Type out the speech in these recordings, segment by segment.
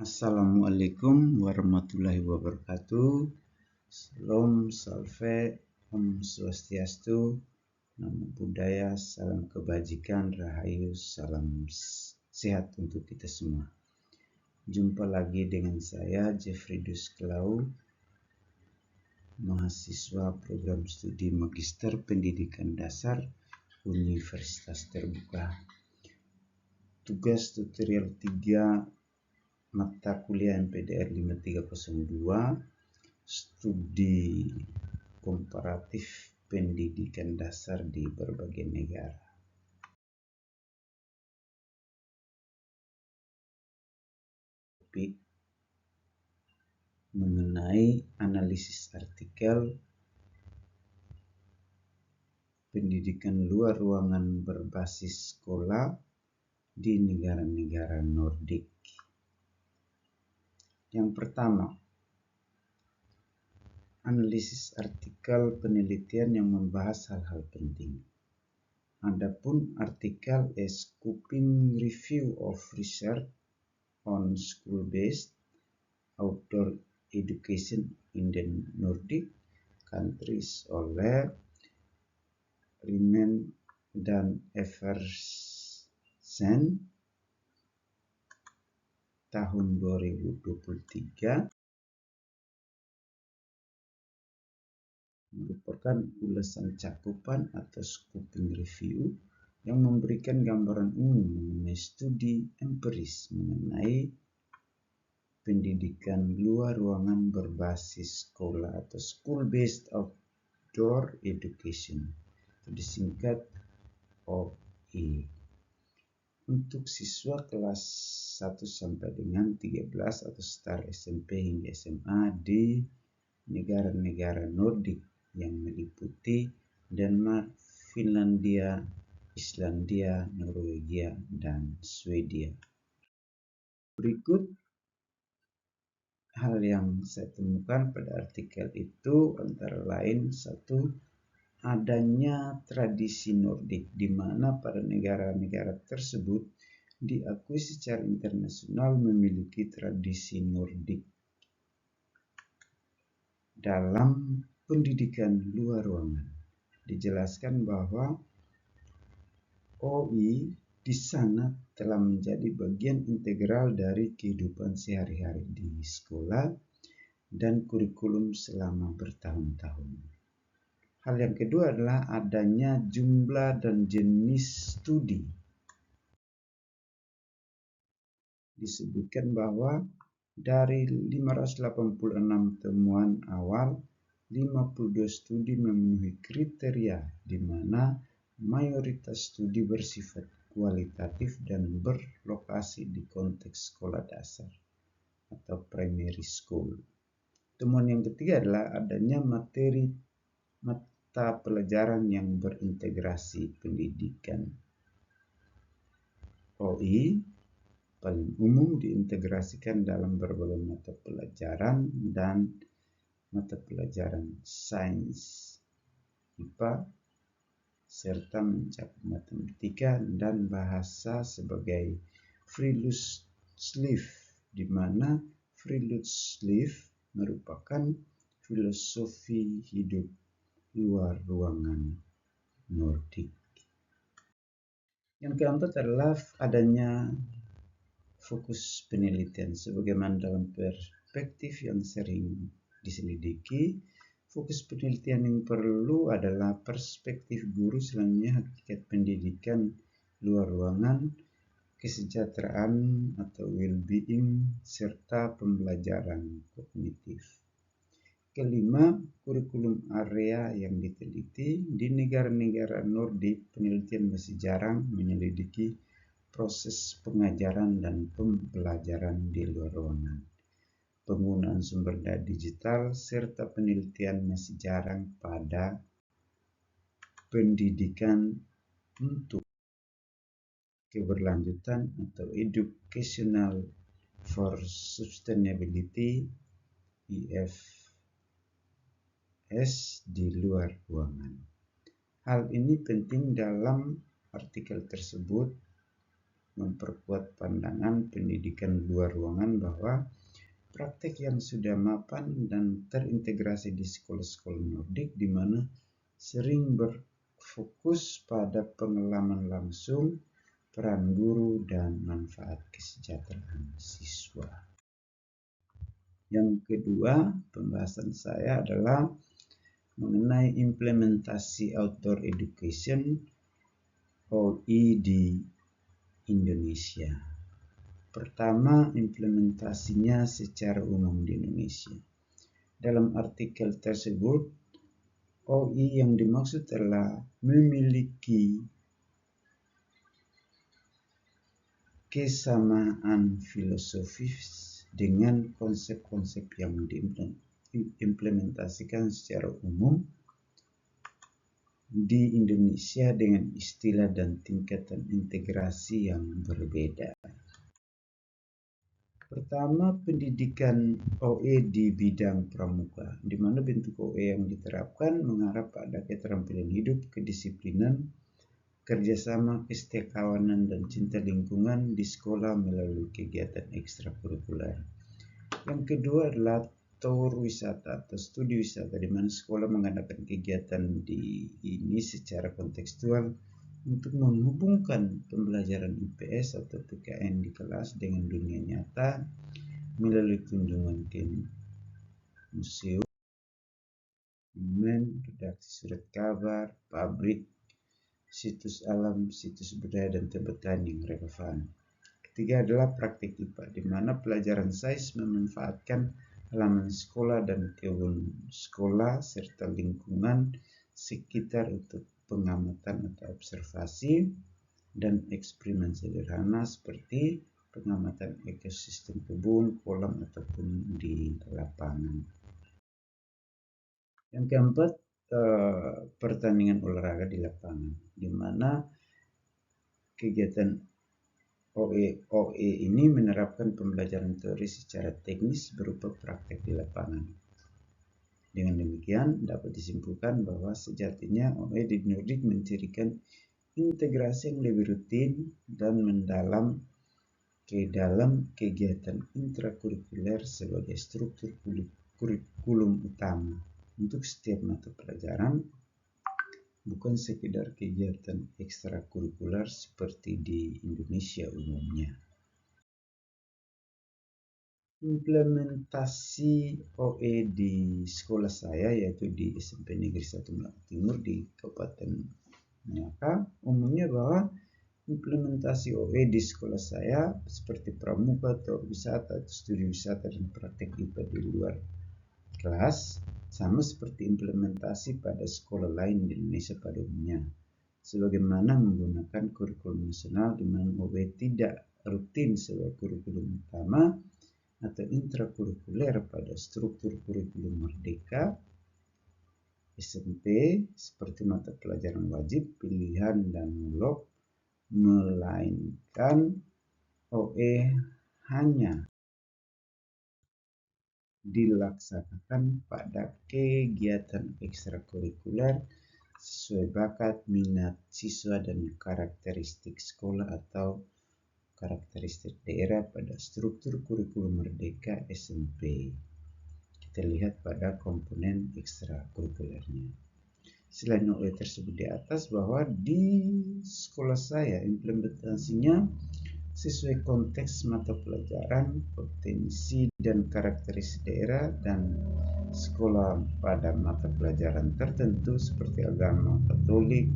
Assalamualaikum warahmatullahi wabarakatuh. Shalom, salve, Om Swastiastu, Namo Buddhaya, salam kebajikan, rahayu, salam sehat untuk kita semua. Jumpa lagi dengan saya Jeffrey Dusklau, mahasiswa program studi Magister Pendidikan Dasar Universitas Terbuka. Tugas tutorial 3 mata kuliah MPDR 5302, studi komparatif pendidikan dasar di berbagai negara. Topik mengenai analisis artikel pendidikan luar ruangan berbasis sekolah di negara-negara Nordik. Yang pertama, analisis artikel penelitian yang membahas hal-hal penting. Adapun artikel A Scoping Review of Research on School-Based Outdoor Education in the Nordic Countries oleh Riemann dan Eversen tahun 2023 merupakan ulasan cakupan atau scoping review yang memberikan gambaran umum mengenai studi empiris mengenai pendidikan luar ruangan berbasis sekolah atau school-based outdoor education, disingkat OE. Untuk siswa kelas 1 sampai dengan 13 atau setara SMP hingga SMA di negara-negara Nordik yang meliputi Denmark, Finlandia, Islandia, Norwegia, dan Swedia. Berikut hal yang saya temukan pada artikel itu antara lain: satu, adanya tradisi Nordik di mana pada negara-negara tersebut diakui secara internasional memiliki tradisi Nordik dalam pendidikan luar ruangan. Dijelaskan bahwa OI di sana telah menjadi bagian integral dari kehidupan sehari-hari di sekolah dan kurikulum selama bertahun-tahun. Hal yang kedua adalah adanya jumlah dan jenis studi. Disebutkan bahwa dari 586 temuan awal, 52 studi memenuhi kriteria di mana mayoritas studi bersifat kualitatif dan berlokasi di konteks sekolah dasar atau primary school. Temuan yang ketiga adalah adanya mata pelajaran yang berintegrasi pendidikan. OI paling umum diintegrasikan dalam berbagai mata pelajaran dan mata pelajaran sains, IPA, serta mencakup matematika dan bahasa sebagai Friluftsliv, di mana Friluftsliv merupakan filosofi hidup luar ruangan Nordik. Yang keempat adalah adanya fokus penelitian. Sebagaimana dalam perspektif yang sering diselidiki, fokus penelitian yang perlu adalah perspektif guru selanjutnya hakikat pendidikan luar ruangan, kesejahteraan atau well-being, serta pembelajaran kognitif. Kelima, kurikulum area yang diteliti. Di negara-negara Nordik, penelitian masih jarang menyelidiki proses pengajaran dan pembelajaran di luar ruangan. Penggunaan sumber daya digital serta penelitian masih jarang pada pendidikan untuk keberlanjutan atau Educational for Sustainability EFS di luar ruangan. Hal ini penting dalam artikel tersebut memperkuat pandangan pendidikan luar ruangan bahwa praktek yang sudah mapan dan terintegrasi di sekolah-sekolah Nordik di mana sering berfokus pada pengalaman langsung, peran guru, dan manfaat kesejahteraan siswa. Yang kedua, pembahasan saya adalah mengenai implementasi outdoor education OE di Indonesia. Pertama, implementasinya secara umum di Indonesia. Dalam artikel tersebut, OI yang dimaksud adalah memiliki kesamaan filosofis dengan konsep-konsep yang diimplementasikan secara umum di Indonesia dengan istilah dan tingkatan integrasi yang berbeda. Pertama, pendidikan OE di bidang pramuka, di mana bentuk OE yang diterapkan mengarah pada keterampilan hidup, kedisiplinan, kerjasama, kesetiakawanan, dan cinta lingkungan di sekolah melalui kegiatan ekstrakurikuler. Yang kedua adalah tour wisata atau studi wisata, di mana sekolah mengadakan kegiatan ini secara kontekstual untuk menghubungkan pembelajaran IPS atau PKN di kelas dengan dunia nyata melalui kunjungan ke museum, redaksi surat kabar, pabrik, situs alam, situs budaya, dan tempat lain yang relevan. Ketiga adalah praktik IPA, di mana pelajaran sains memanfaatkan halaman sekolah dan kebun sekolah serta lingkungan sekitar untuk pengamatan atau observasi dan eksperimen sederhana seperti pengamatan ekosistem kebun, kolam, ataupun di lapangan. Yang keempat, pertandingan olahraga di lapangan, di mana kegiatan OE ini menerapkan pembelajaran teori secara teknis berupa praktek di lapangan. Dengan demikian, dapat disimpulkan bahwa sejatinya OE di Nordik mencirikan integrasi yang lebih rutin dan mendalam ke dalam kegiatan intrakurikuler sebagai struktur kurikulum utama untuk setiap mata pelajaran, bukan sekedar kegiatan ekstrakurikuler seperti di Indonesia umumnya. Implementasi OE di sekolah saya, yaitu di SMP Negeri 1 Melaka Timur di Kabupaten Melaka, umumnya bahwa implementasi OE di sekolah saya seperti pramuka, tour wisata, studi wisata, dan praktek IPA di luar kelas sama seperti implementasi pada sekolah lain di Indonesia pada umumnya, sebagaimana menggunakan kurikulum nasional di mana OE tidak rutin sebagai kurikulum utama atau intrakurikuler pada struktur kurikulum merdeka SMP seperti mata pelajaran wajib, pilihan, dan mulok, melainkan OE hanya dilaksanakan pada kegiatan ekstrakurikuler sesuai bakat, minat siswa, dan karakteristik sekolah atau karakteristik daerah pada struktur kurikulum merdeka SMP. Kita lihat pada komponen ekstrakurikulernya. Selain OE tersebut di atas, bahwa di sekolah saya implementasinya sesuai konteks mata pelajaran, potensi, dan karakteristik daerah dan sekolah pada mata pelajaran tertentu seperti agama Katolik,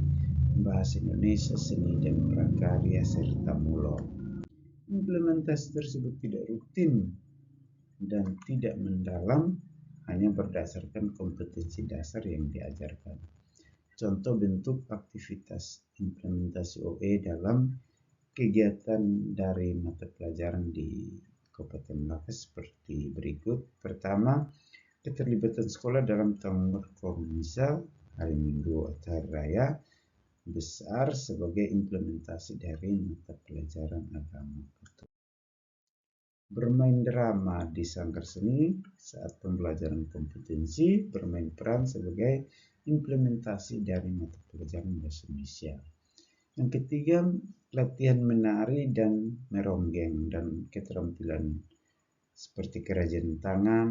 bahasa Indonesia, seni dan prakarya, serta mulok. Implementasi tersebut tidak rutin dan tidak mendalam, hanya berdasarkan kompetensi dasar yang diajarkan. Contoh bentuk aktivitas implementasi OE dalam kegiatan dari mata pelajaran di Kabupaten Melaka seperti berikut. Pertama, keterlibatan sekolah dalam tahun misal hari Minggu atau hari raya besar sebagai implementasi dari mata pelajaran agama Katolik. Bermain drama di sanggar seni saat pembelajaran kompetensi bermain peran sebagai implementasi dari mata pelajaran bahasa Indonesia. Yang ketiga, latihan menari dan meronggeng dan keterampilan seperti kerajinan tangan,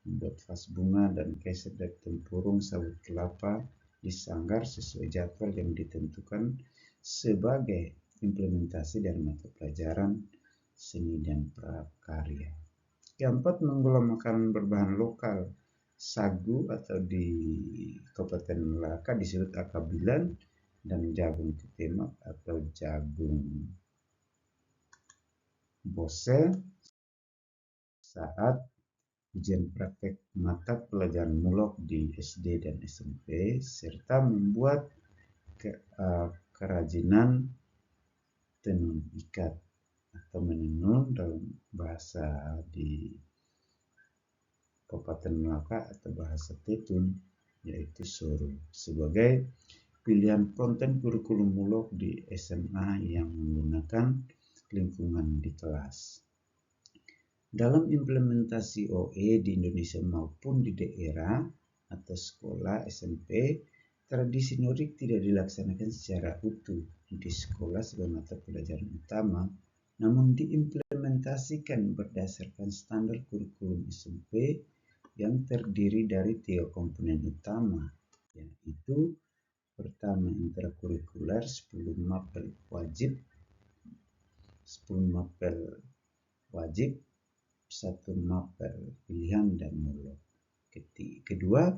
membuat vas bunga dan keset dari tempurung sabut kelapa di sanggar sesuai jadwal yang ditentukan sebagai implementasi dari mata pelajaran seni dan prakarya. Keempat, mengolah makanan berbahan lokal. Sagu atau di Kabupaten Melaka disebut akabilan dan jagung ketemak atau jagung bose saat ujian praktek mata pelajaran mulok di SD dan SMP, serta membuat kerajinan tenun ikat atau menenun dalam bahasa di Kabupaten Melaka atau bahasa Tetun, yaitu Soro, sebagai pilihan konten kurikulum mulok di SMA yang menggunakan lingkungan di kelas. Dalam implementasi OE di Indonesia maupun di daerah atau sekolah SMP, tradisi Norik tidak dilaksanakan secara utuh di sekolah sebagai mata pelajaran utama, namun diimplementasikan berdasarkan standar kurikulum SMP yang terdiri dari 3 komponen utama, yaitu pertama intrakurikuler, 10 mapel wajib, 1 mapel pilihan dan mulok. Kedua,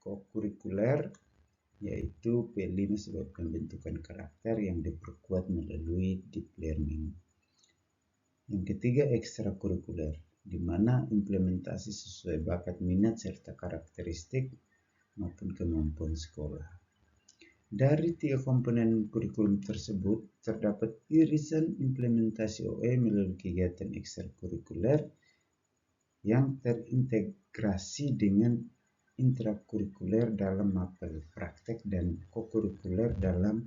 kokurikuler, yaitu P5 sebagai pembentukan karakter yang diperkuat melalui deep learning. Yang ketiga, ekstrakurikuler, di mana implementasi sesuai bakat minat serta karakteristik maupun kemampuan sekolah. Dari 3 komponen kurikulum tersebut, terdapat irisan implementasi OE melalui kegiatan ekstrakurikuler yang terintegrasi dengan intrakurikuler dalam mapel praktek dan kokurikuler dalam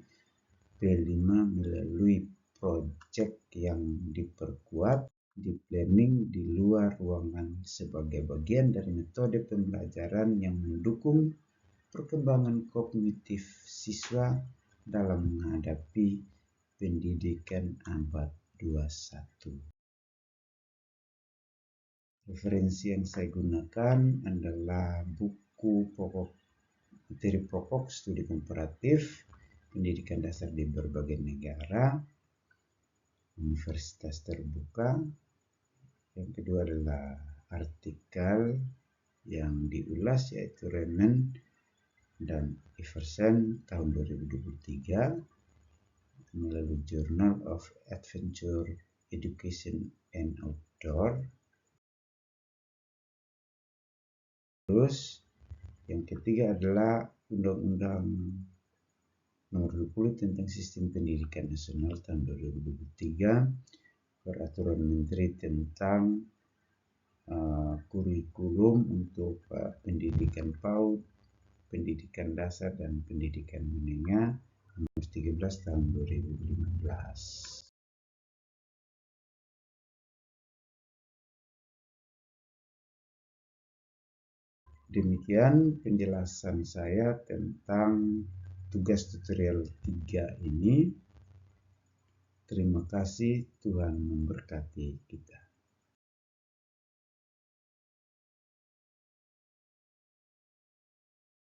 P5 melalui proyek yang diperkuat deep learning di luar ruangan sebagai bagian dari metode pembelajaran yang mendukung perkembangan kognitif siswa dalam menghadapi pendidikan abad 21. Referensi yang saya gunakan adalah buku materi pokok studi komparatif pendidikan dasar di berbagai negara, Universitas Terbuka. Yang kedua adalah artikel yang diulas yaitu Remen dan Iversen tahun 2023 melalui Journal of Adventure Education and Outdoor. Terus yang ketiga adalah Undang-Undang Nomor 20 tentang Sistem Pendidikan Nasional tahun 2023, Peraturan Menteri tentang kurikulum untuk pendidikan PAUD, pendidikan dasar dan pendidikan menengah nomor 13 tahun 2015. Demikian penjelasan saya tentang tugas tutorial 3 ini. Terima kasih, Tuhan memberkati kita.